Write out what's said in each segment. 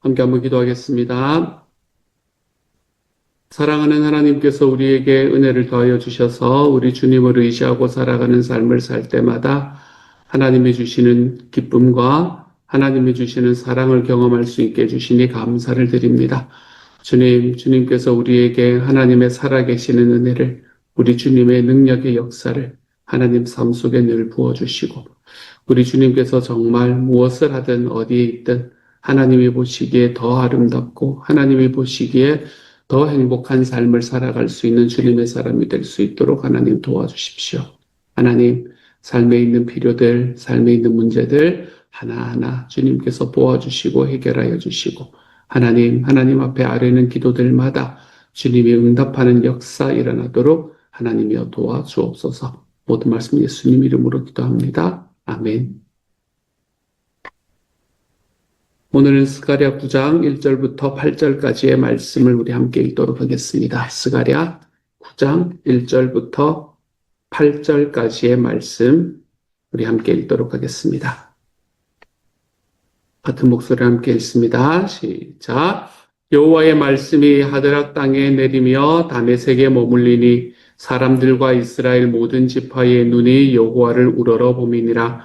함께 한번 기도하겠습니다. 사랑하는 하나님께서 우리에게 은혜를 더하여 주셔서 우리 주님을 의지하고 살아가는 삶을 살 때마다 하나님이 주시는 기쁨과 하나님이 주시는 사랑을 경험할 수 있게 해주시니 감사를 드립니다. 주님께서 우리에게 하나님의 살아계시는 은혜를, 우리 주님의 능력의 역사를 하나님 삶 속에 늘 부어주시고, 우리 주님께서 정말 무엇을 하든 어디에 있든 하나님이 보시기에 더 아름답고 하나님이 보시기에 더 행복한 삶을 살아갈 수 있는 주님의 사람이 될 수 있도록 하나님 도와주십시오. 하나님, 삶에 있는 필요들, 삶에 있는 문제들 하나하나 주님께서 보아주시고 해결하여 주시고, 하나님 앞에 아뢰는 기도들마다 주님이 응답하는 역사 일어나도록 하나님이여 도와주옵소서. 모든 말씀 예수님 이름으로 기도합니다. 아멘. 오늘은 스가랴 9장 1절부터 8절까지의 말씀을 우리 함께 읽도록 하겠습니다. 스가랴 9장 1절부터 8절까지의 말씀 우리 함께 읽도록 하겠습니다. 같은 목소리로 함께 읽습니다. 시작. 여호와의 말씀이 하드락 땅에 내리며 다메섹에 머물리니 사람들과 이스라엘 모든 지파의 눈이 여호와를 우러러 봄이니라.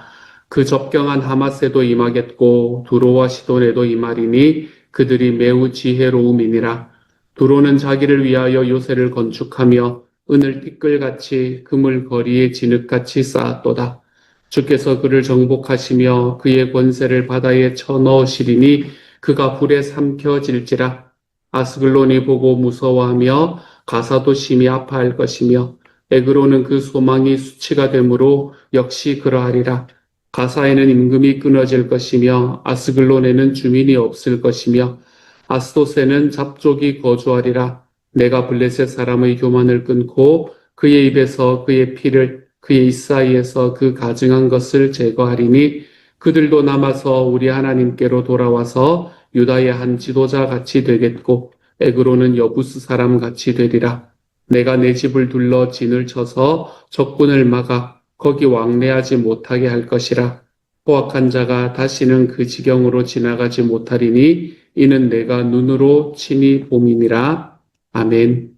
그 접경한 하마세도 임하겠고 두로와 시돈에도 임하리니 그들이 매우 지혜로움이니라. 두로는 자기를 위하여 요새를 건축하며 은을 띠끌같이 금을 거리에 진흙같이 쌓았도다. 주께서 그를 정복하시며 그의 권세를 바다에 쳐넣으시리니 그가 불에 삼켜질지라. 아스글론이 보고 무서워하며 가사도 심히 아파할 것이며 에그로는 그 소망이 수치가 되므로 역시 그러하리라. 가사에는 임금이 끊어질 것이며 아스글론에는 주민이 없을 것이며 아스도세는 잡족이 거주하리라. 내가 블레셋 사람의 교만을 끊고 그의 입에서 그의 피를 그의 입 사이에서 그 가증한 것을 제거하리니 그들도 남아서 우리 하나님께로 돌아와서 유다의 한 지도자 같이 되겠고 에그로는 여부스 사람 같이 되리라. 내가 내 집을 둘러 진을 쳐서 적군을 막아 거기 왕래하지 못하게 할 것이라. 포악한 자가 다시는 그 지경으로 지나가지 못하리니 이는 내가 눈으로 친히 봄이니라. 아멘.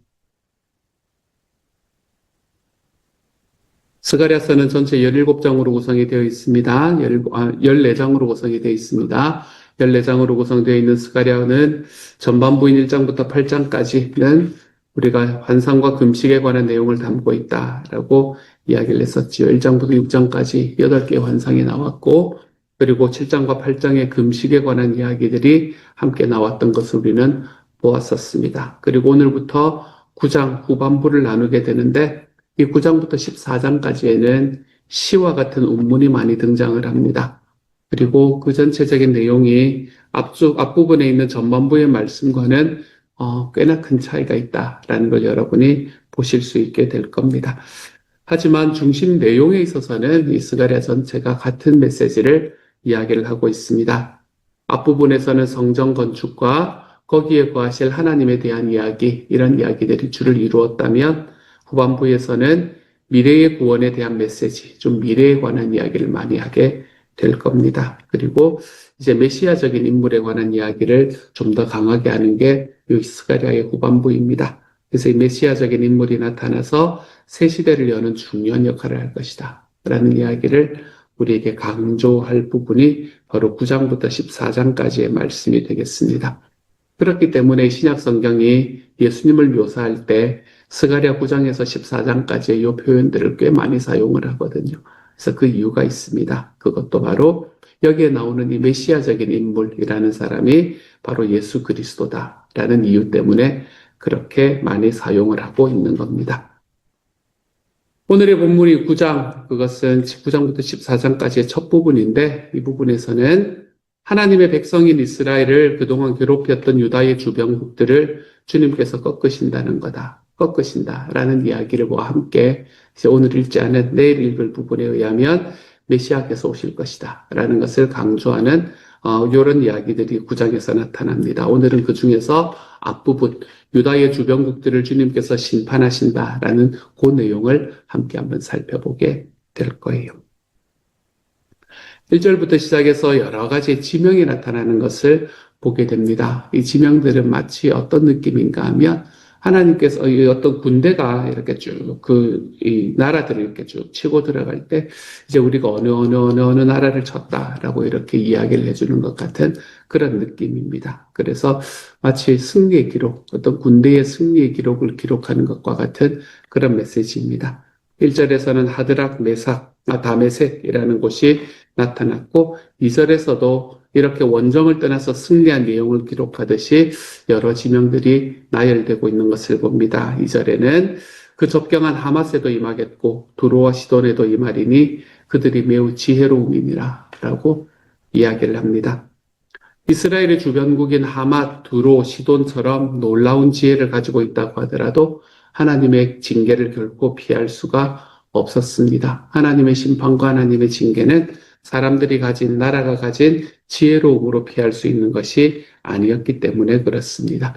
스가랴서는 전체 17장으로 구성이 되어 있습니다. 14장으로 구성이 되어 있습니다. 14장으로 구성되어 있는 스가랴는 전반부인 1장부터 8장까지는 우리가 환상과 금식에 관한 내용을 담고 있다라고 이야기를 했었지요. 1장부터 6장까지 8개의 환상이 나왔고, 그리고 7장과 8장의 금식에 관한 이야기들이 함께 나왔던 것을 우리는 보았었습니다. 그리고 오늘부터 9장 후반부를 나누게 되는데, 이 9장부터 14장까지에는 시와 같은 운문이 많이 등장을 합니다. 그리고 그 전체적인 내용이 앞부분에 있는 전반부의 말씀과는 꽤나 큰 차이가 있다라는 걸 여러분이 보실 수 있게 될 겁니다. 하지만 중심 내용에 있어서는 이 스가랴 전체가 같은 메시지를 이야기를 하고 있습니다. 앞부분에서는 성전 건축과 거기에 거하실 하나님에 대한 이야기, 이런 이야기들이 주를 이루었다면 후반부에서는 미래의 구원에 대한 메시지, 좀 미래에 관한 이야기를 많이 하게 될 겁니다. 그리고 이제 메시아적인 인물에 관한 이야기를 좀 더 강하게 하는 게 이 스가랴의 후반부입니다. 그래서 이 메시아적인 인물이 나타나서 새 시대를 여는 중요한 역할을 할 것이다 라는 이야기를 우리에게 강조할 부분이 바로 9장부터 14장까지의 말씀이 되겠습니다. 그렇기 때문에 신약 성경이 예수님을 묘사할 때 스가랴 9장에서 14장까지의 이 표현들을 꽤 많이 사용을 하거든요. 그래서 그 이유가 있습니다. 그것도 바로 여기에 나오는 이 메시아적인 인물이라는 사람이 바로 예수 그리스도다라는 이유 때문에 그렇게 많이 사용을 하고 있는 겁니다. 오늘의 본문이 9장, 그것은 9장부터 14장까지의 첫 부분인데 이 부분에서는 하나님의 백성인 이스라엘을 그동안 괴롭혔던 유다의 주병국들을 주님께서 꺾으신다는 거다. 꺾으신다라는 이야기를 함께 이제 오늘 읽지 않은 내일 읽을 부분에 의하면 메시아께서 오실 것이다 라는 것을 강조하는 이런 이야기들이 9장에서 나타납니다. 오늘은 그 중에서 앞부분 유다의 주병국들을 주님께서 심판하신다라는 그 내용을 함께 한번 살펴보게 될 거예요. 1절부터 시작해서 여러 가지 지명이 나타나는 것을 보게 됩니다. 이 지명들은 마치 어떤 느낌인가 하면 하나님께서 이 어떤 군대가 이렇게 쭉 이 나라들을 이렇게 쭉 치고 들어갈 때 이제 우리가 어느 나라를 쳤다라고 이렇게 이야기를 해주는 것 같은 그런 느낌입니다. 그래서 마치 승리의 기록, 어떤 군대의 승리의 기록을 기록하는 것과 같은 그런 메시지입니다. 1절에서는 하드락, 메삭, 다메섹이라는 곳이 나타났고 2절에서도 이렇게 원정을 떠나서 승리한 내용을 기록하듯이 여러 지명들이 나열되고 있는 것을 봅니다. 2절에는 그 접경한 하맛에도 임하겠고 두로와 시돈에도 임하리니 그들이 매우 지혜로움이니라 라고 이야기를 합니다. 이스라엘의 주변국인 하맛, 두로, 시돈처럼 놀라운 지혜를 가지고 있다고 하더라도 하나님의 징계를 결코 피할 수가 없었습니다. 하나님의 심판과 하나님의 징계는 사람들이 가진, 나라가 가진 지혜로움으로 피할 수 있는 것이 아니었기 때문에 그렇습니다.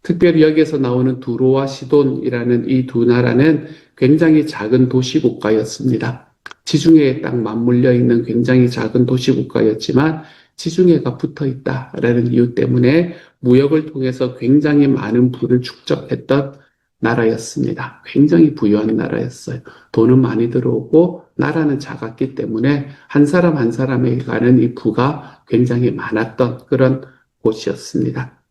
특별히 여기에서 나오는 두로와 시돈이라는 이 두 나라는 굉장히 작은 도시국가였습니다. 지중해에 딱 맞물려 있는 굉장히 작은 도시국가였지만 지중해가 붙어 있다라는 이유 때문에 무역을 통해서 굉장히 많은 부를 축적했던 나라였습니다. 굉장히 부유한 나라였어요. 돈은 많이 들어오고 나라는 작았기 때문에 한 사람 한 사람에게 가는 이 부가 굉장히 많았던 그런 곳이었습니다.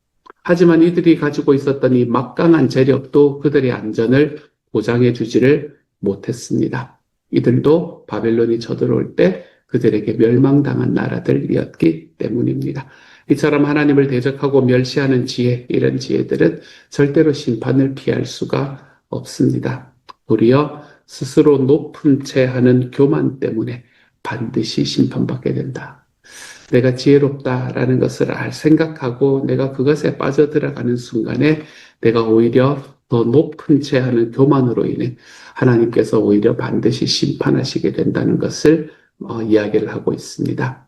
하지만 이들이 가지고 있었던 이 막강한 재력도 그들의 안전을 보장해 주지를 못했습니다. 이들도 바벨론이 쳐들어올 때 그들에게 멸망당한 나라들이었기 때문입니다. 이처럼 하나님을 대적하고 멸시하는 지혜, 이런 지혜들은 절대로 심판을 피할 수가 없습니다. 도리어 스스로 높은 채 하는 교만 때문에 반드시 심판받게 된다. 내가 지혜롭다라는 것을 생각하고 내가 그것에 빠져들어가는 순간에 내가 오히려 더 높은 채 하는 교만으로 인해 하나님께서 오히려 반드시 심판하시게 된다는 것을 이야기를 하고 있습니다.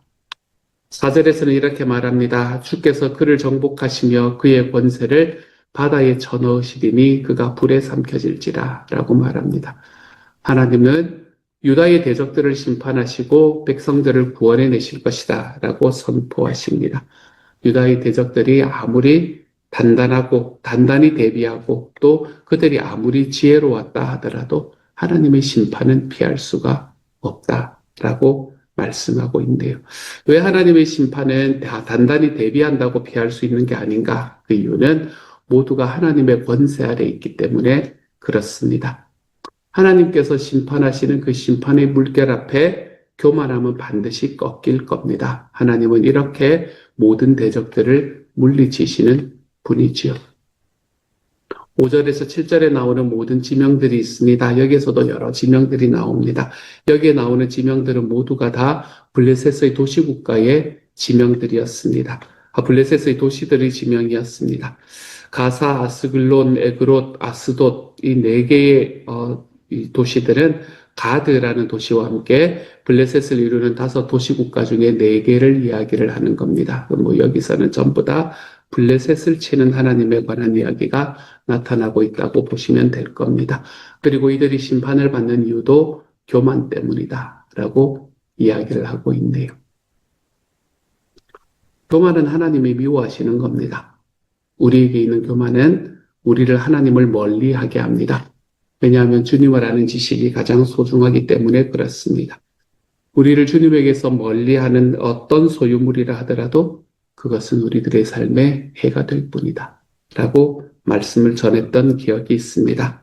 4절에서는 이렇게 말합니다. 주께서 그를 정복하시며 그의 권세를 바다에 쳐넣으시리니 그가 불에 삼켜질지라 라고 말합니다. 하나님은 유다의 대적들을 심판하시고 백성들을 구원해내실 것이다 라고 선포하십니다. 유다의 대적들이 아무리 단단하고 단단히 대비하고 또 그들이 아무리 지혜로웠다 하더라도 하나님의 심판은 피할 수가 없다라고 말씀하고 있네요. 왜 하나님의 심판은 단단히 대비한다고 피할 수 있는 게 아닌가? 그 이유는 모두가 하나님의 권세 아래 있기 때문에 그렇습니다. 하나님께서 심판하시는 그 심판의 물결 앞에 교만함은 반드시 꺾일 겁니다. 하나님은 이렇게 모든 대적들을 물리치시는 분이지요. 5절에서 7절에 나오는 모든 지명들이 있습니다. 여기에서도 여러 지명들이 나옵니다. 여기에 나오는 지명들은 모두가 다 블레셋의 도시국가의 지명들이었습니다. 블레셋의 도시들의 지명이었습니다. 가사, 아스글론, 에그롯, 아스돗 이 네 개의 이 도시들은 가드라는 도시와 함께 블레셋을 이루는 5 도시국가 중에 4개를 이야기를 하는 겁니다. 여기서는 전부 다 블레셋을 치는 하나님에 관한 이야기가 나타나고 있다고 보시면 될 겁니다. 그리고 이들이 심판을 받는 이유도 교만 때문이다 라고 이야기를 하고 있네요. 교만은 하나님이 미워하시는 겁니다. 우리에게 있는 교만은 우리를 하나님을 멀리하게 합니다. 왜냐하면 주님을 아는 지식이 가장 소중하기 때문에 그렇습니다. 우리를 주님에게서 멀리하는 어떤 소유물이라 하더라도 그것은 우리들의 삶에 해가 될 뿐이다 라고 말씀을 전했던 기억이 있습니다.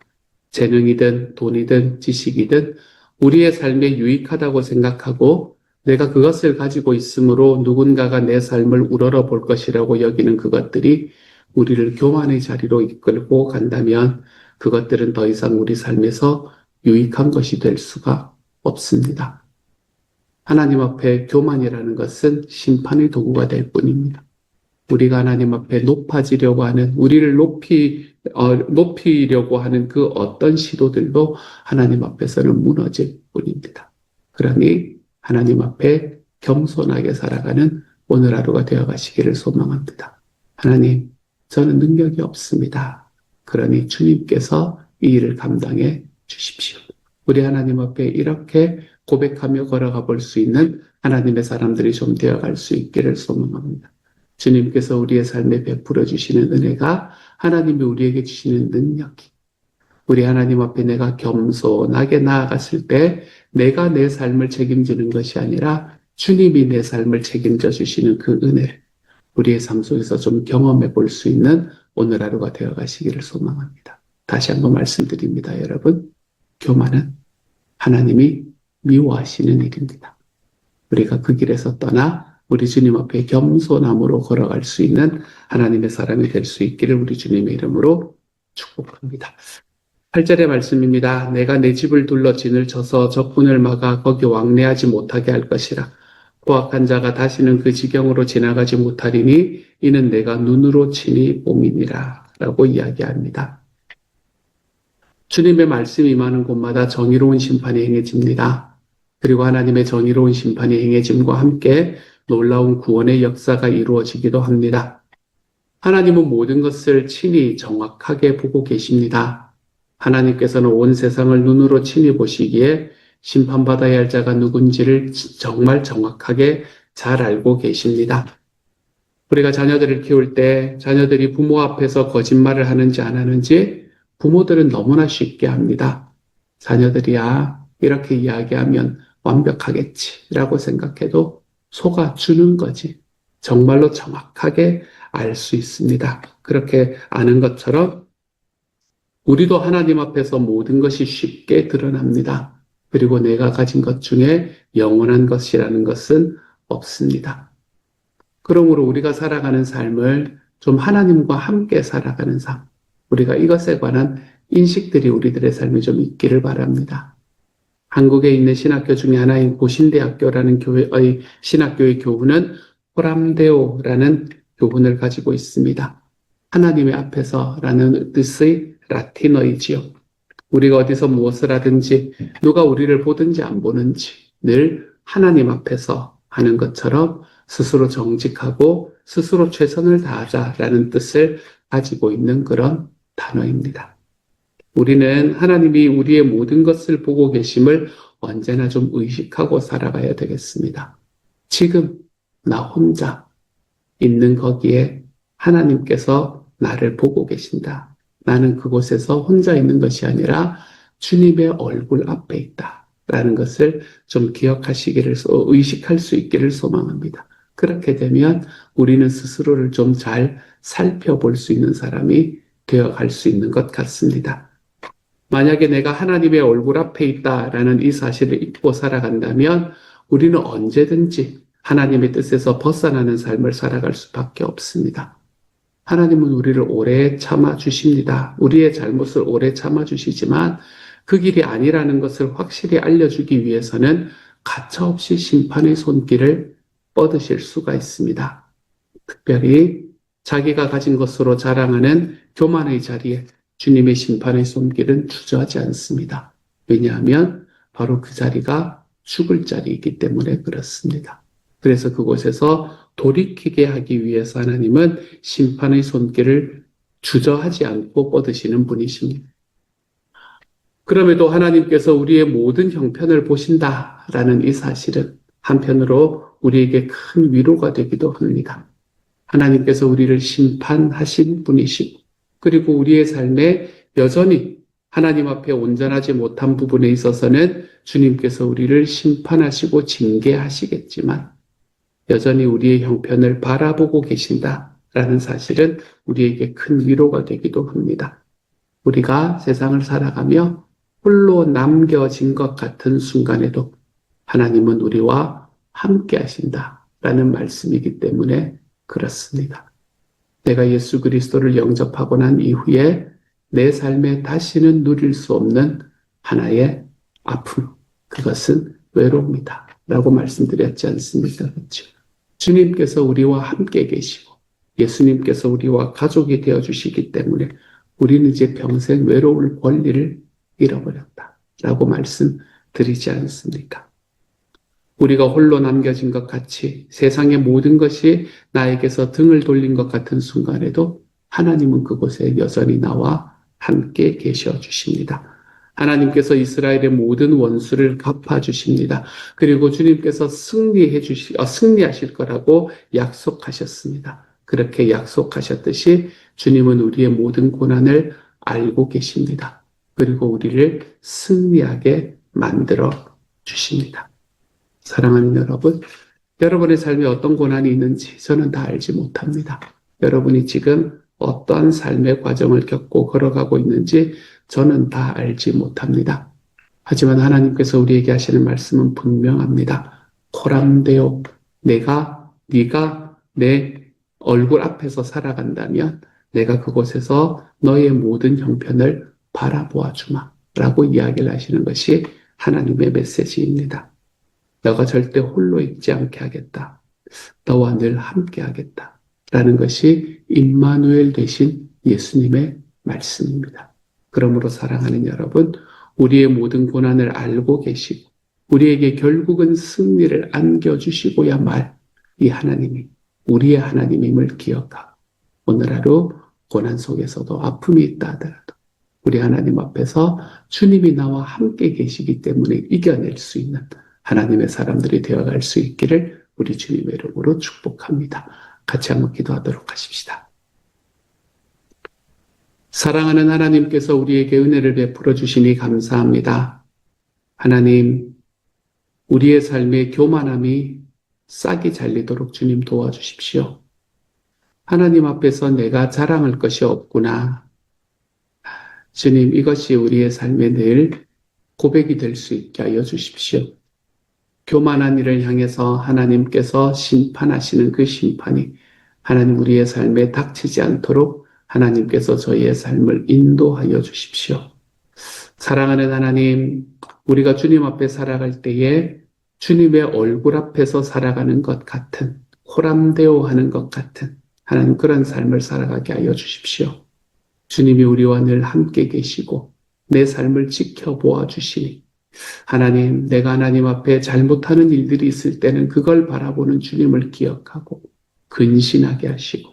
재능이든 돈이든 지식이든 우리의 삶에 유익하다고 생각하고 내가 그것을 가지고 있으므로 누군가가 내 삶을 우러러 볼 것이라고 여기는 그것들이 우리를 교만의 자리로 이끌고 간다면 그것들은 더 이상 우리 삶에서 유익한 것이 될 수가 없습니다. 하나님 앞에 교만이라는 것은 심판의 도구가 될 뿐입니다. 우리가 하나님 앞에 높아지려고 하는, 우리를 높이려고 하는 그 어떤 시도들도 하나님 앞에서는 무너질 뿐입니다. 그러니 하나님 앞에 겸손하게 살아가는 오늘 하루가 되어 가시기를 소망합니다. 하나님, 저는 능력이 없습니다. 그러니 주님께서 이 일을 감당해 주십시오. 우리 하나님 앞에 이렇게 고백하며 걸어가 볼 수 있는 하나님의 사람들이 좀 되어갈 수 있기를 소망합니다. 주님께서 우리의 삶에 베풀어 주시는 은혜가 하나님이 우리에게 주시는 능력이 우리 하나님 앞에 내가 겸손하게 나아갔을 때 내가 내 삶을 책임지는 것이 아니라 주님이 내 삶을 책임져 주시는 그 은혜를 우리의 삶 속에서 좀 경험해 볼 수 있는 오늘 하루가 되어 가시기를 소망합니다. 다시 한번 말씀드립니다, 여러분. 교만은 하나님이 미워하시는 일입니다. 우리가 그 길에서 떠나 우리 주님 앞에 겸손함으로 걸어갈 수 있는 하나님의 사람이 될 수 있기를 우리 주님의 이름으로 축복합니다. 8절의 말씀입니다. 내가 내 집을 둘러 진을 쳐서 적군을 막아 거기 왕래하지 못하게 할 것이라. 포악한 자가 다시는 그 지경으로 지나가지 못하리니 이는 내가 눈으로 친히 봄이니라 라고 이야기합니다. 주님의 말씀이 임하는 곳마다 정의로운 심판이 행해집니다. 그리고 하나님의 정의로운 심판이 행해짐과 함께 놀라운 구원의 역사가 이루어지기도 합니다. 하나님은 모든 것을 친히 정확하게 보고 계십니다. 하나님께서는 온 세상을 눈으로 친히 보시기에 심판받아야 할 자가 누군지를 정말 정확하게 잘 알고 계십니다. 우리가 자녀들을 키울 때 자녀들이 부모 앞에서 거짓말을 하는지 안 하는지 부모들은 너무나 쉽게 합니다. 자녀들이야 이렇게 이야기하면 완벽하겠지라고 생각해도 속아주는 거지. 정말로 정확하게 알 수 있습니다. 그렇게 아는 것처럼 우리도 하나님 앞에서 모든 것이 쉽게 드러납니다. 그리고 내가 가진 것 중에 영원한 것이라는 것은 없습니다. 그러므로 우리가 살아가는 삶을 좀 하나님과 함께 살아가는 삶, 우리가 이것에 관한 인식들이 우리들의 삶에 좀 있기를 바랍니다. 한국에 있는 신학교 중에 하나인 고신대학교라는 교회의 신학교의 교훈은 호람데오라는 교훈을 가지고 있습니다. 하나님의 앞에서라는 뜻의 라틴어이지요. 우리가 어디서 무엇을 하든지 누가 우리를 보든지 안 보는지 늘 하나님 앞에서 하는 것처럼 스스로 정직하고 스스로 최선을 다하자라는 뜻을 가지고 있는 그런 단어입니다. 우리는 하나님이 우리의 모든 것을 보고 계심을 언제나 좀 의식하고 살아가야 되겠습니다. 지금 나 혼자 있는 거기에 하나님께서 나를 보고 계신다. 나는 그곳에서 혼자 있는 것이 아니라 주님의 얼굴 앞에 있다. 라는 것을 좀 기억하시기를, 의식할 수 있기를 소망합니다. 그렇게 되면 우리는 스스로를 좀 잘 살펴볼 수 있는 사람이 되어갈 수 있는 것 같습니다. 만약에 내가 하나님의 얼굴 앞에 있다라는 이 사실을 잊고 살아간다면 우리는 언제든지 하나님의 뜻에서 벗어나는 삶을 살아갈 수밖에 없습니다. 하나님은 우리를 오래 참아주십니다. 우리의 잘못을 오래 참아주시지만 그 길이 아니라는 것을 확실히 알려주기 위해서는 가차없이 심판의 손길을 뻗으실 수가 있습니다. 특별히 자기가 가진 것으로 자랑하는 교만의 자리에 주님의 심판의 손길은 주저하지 않습니다. 왜냐하면 바로 그 자리가 죽을 자리이기 때문에 그렇습니다. 그래서 그곳에서 돌이키게 하기 위해서 하나님은 심판의 손길을 주저하지 않고 뻗으시는 분이십니다. 그럼에도 하나님께서 우리의 모든 형편을 보신다라는 이 사실은 한편으로 우리에게 큰 위로가 되기도 합니다. 하나님께서 우리를 심판하신 분이시고 그리고 우리의 삶에 여전히 하나님 앞에 온전하지 못한 부분에 있어서는 주님께서 우리를 심판하시고 징계하시겠지만 여전히 우리의 형편을 바라보고 계신다라는 사실은 우리에게 큰 위로가 되기도 합니다. 우리가 세상을 살아가며 홀로 남겨진 것 같은 순간에도 하나님은 우리와 함께 하신다라는 말씀이기 때문에 그렇습니다. 내가 예수 그리스도를 영접하고 난 이후에 내 삶에 다시는 누릴 수 없는 하나의 아픔, 그것은 외로움이다 라고 말씀드렸지 않습니까? 그렇죠? 주님께서 우리와 함께 계시고 예수님께서 우리와 가족이 되어주시기 때문에 우리는 이제 평생 외로울 권리를 잃어버렸다 라고 말씀드리지 않습니까? 우리가 홀로 남겨진 것 같이 세상의 모든 것이 나에게서 등을 돌린 것 같은 순간에도 하나님은 그곳에 여전히 나와 함께 계셔 주십니다. 하나님께서 이스라엘의 모든 원수를 갚아주십니다. 그리고 주님께서 승리하실 거라고 약속하셨습니다. 그렇게 약속하셨듯이 주님은 우리의 모든 고난을 알고 계십니다. 그리고 우리를 승리하게 만들어 주십니다. 사랑하는 여러분, 여러분의 삶에 어떤 고난이 있는지 저는 다 알지 못합니다. 여러분이 지금 어떠한 삶의 과정을 겪고 걸어가고 있는지 저는 다 알지 못합니다. 하지만 하나님께서 우리에게 하시는 말씀은 분명합니다. 코람데오, 네가 내 얼굴 앞에서 살아간다면 내가 그곳에서 너의 모든 형편을 바라보아 주마 라고 이야기를 하시는 것이 하나님의 메시지입니다. 너가 절대 홀로 있지 않게 하겠다. 너와 늘 함께 하겠다. 라는 것이 임마누엘 되신 예수님의 말씀입니다. 그러므로 사랑하는 여러분, 우리의 모든 고난을 알고 계시고 우리에게 결국은 승리를 안겨주시고야 말 이 하나님이 우리의 하나님임을 기억하고 오늘 하루 고난 속에서도 아픔이 있다 하더라도 우리 하나님 앞에서 주님이 나와 함께 계시기 때문에 이겨낼 수 있는 하나님의 사람들이 되어갈 수 있기를 우리 주님의 이름으로 축복합니다. 같이 한번 기도하도록 하십시다. 사랑하는 하나님께서 우리에게 은혜를 베풀어 주시니 감사합니다. 하나님, 우리의 삶의 교만함이 싹이 잘리도록 주님 도와주십시오. 하나님 앞에서 내가 자랑할 것이 없구나. 주님, 이것이 우리의 삶에 늘 고백이 될 수 있게 하여 주십시오. 교만한 일을 향해서 하나님께서 심판하시는 그 심판이 하나님 우리의 삶에 닥치지 않도록 하나님께서 저희의 삶을 인도하여 주십시오. 사랑하는 하나님, 우리가 주님 앞에 살아갈 때에 주님의 얼굴 앞에서 살아가는 것 같은, 호람되어 하는 것 같은 하나님 그런 삶을 살아가게 하여 주십시오. 주님이 우리와 늘 함께 계시고 내 삶을 지켜보아 주시니 하나님, 내가 하나님 앞에 잘못하는 일들이 있을 때는 그걸 바라보는 주님을 기억하고 근신하게 하시고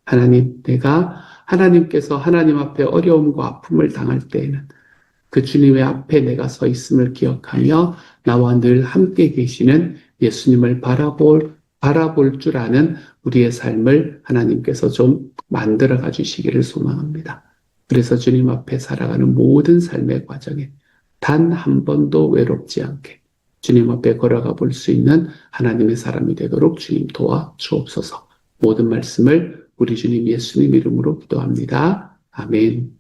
하나님, 내가 하나님께서 하나님 앞에 어려움과 아픔을 당할 때에는 그 주님의 앞에 내가 서 있음을 기억하며 나와 늘 함께 계시는 예수님을 바라볼 줄 아는 우리의 삶을 하나님께서 좀 만들어가 주시기를 소망합니다. 그래서 주님 앞에 살아가는 모든 삶의 과정에 단 한 번도 외롭지 않게 주님 앞에 걸어가 볼 수 있는 하나님의 사람이 되도록 주님 도와 주옵소서. 모든 말씀을 우리 주님 예수님 이름으로 기도합니다. 아멘.